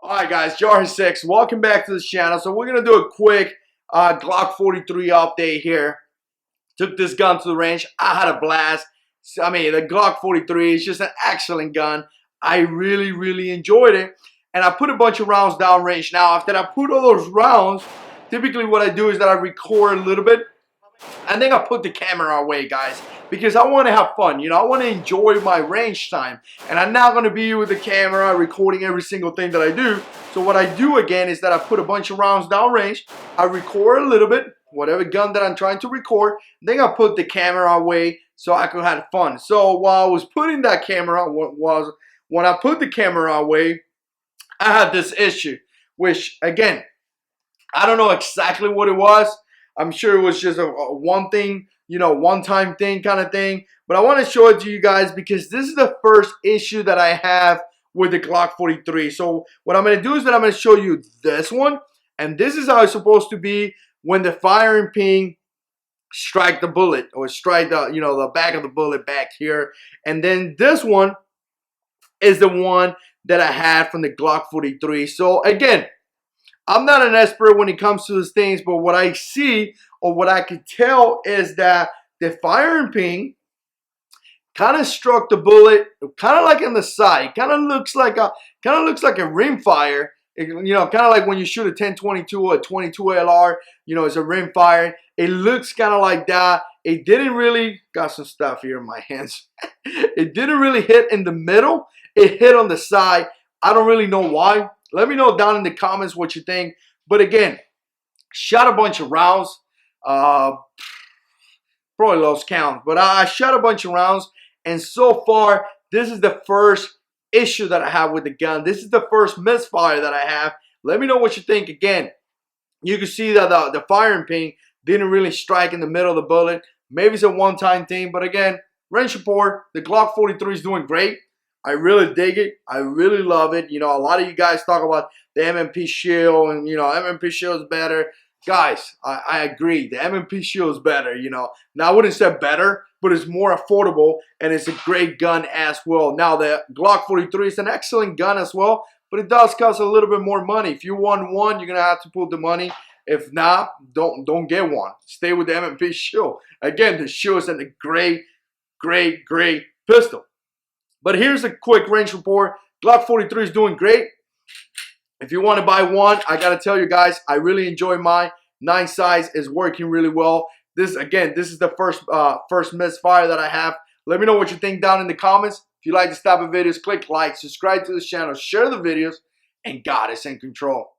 Alright guys, JH6, welcome back to the channel. So we're going to do a quick Glock 43 update here. Took this gun to the range. I had a blast. I mean, the Glock 43 is just an excellent gun. I really enjoyed it. And I put a bunch of rounds downrange. Now, after I put all those rounds, typically what I do is that I record a little bit. I think I put the camera away, guys, because I want to have fun. You know, I want to enjoy my range time. And I'm not going to be with the camera recording every single thing that I do. So what I do again is that I put a bunch of rounds downrange. I record a little bit, whatever gun that I'm trying to record. Then I put the camera away so I could have fun. So while I was putting that camera, when I put the camera away, I had this issue, which again, I don't know exactly what it was. I'm sure it was just a one thing, you know, one-time thing kind of thing. But I want to show it to you guys because this is the first issue that I have with the Glock 43. So what I'm going to do is that I'm going to show you this one. And this is how it's supposed to be when the firing pin strike the bullet or strike the, you know, the back of the bullet back here. And then this one is the one that I had from the Glock 43. So again, I'm not an expert when it comes to these things, but what I see or what I can tell is that the firing pin kind of struck the bullet, kind of like on the side. Kind of looks like a rim fire. You know, kind of like when you shoot a 10-22 or a 22 LR. You know, it's a rim fire. It looks kind of like that. It didn't really got some stuff here in my hands. It didn't really hit in the middle. It hit on the side. I don't really know why. Let me know down in the comments what you think. But again, shot a bunch of rounds. Probably lost count. But I shot a bunch of rounds. And so far, this is the first issue that I have with the gun. This is the first misfire that I have. Let me know what you think. Again, you can see that the firing pin didn't really strike in the middle of the bullet. Maybe it's a one-time thing. But again, range report, the Glock 43 is doing great. I really dig it. I really love it. You know, a lot of you guys talk about the MMP shield and, you know, MMP shield is better. Guys, I agree. The MMP shield is better, you know. Now, I wouldn't say better, but it's more affordable and it's a great gun as well. Now, the Glock 43 is an excellent gun as well, but it does cost a little bit more money. If you want one, you're going to have to put the money. If not, don't get one. Stay with the MMP shield. Again, the shield is a great pistol. But here's a quick range report. Glock 43 is doing great. If you want to buy one, I got to tell you guys, I really enjoy mine. 9 size is working really well. This is the first misfire that I have. Let me know what you think down in the comments. If you like this type of videos, click like, subscribe to this channel, share the videos, and God is in control.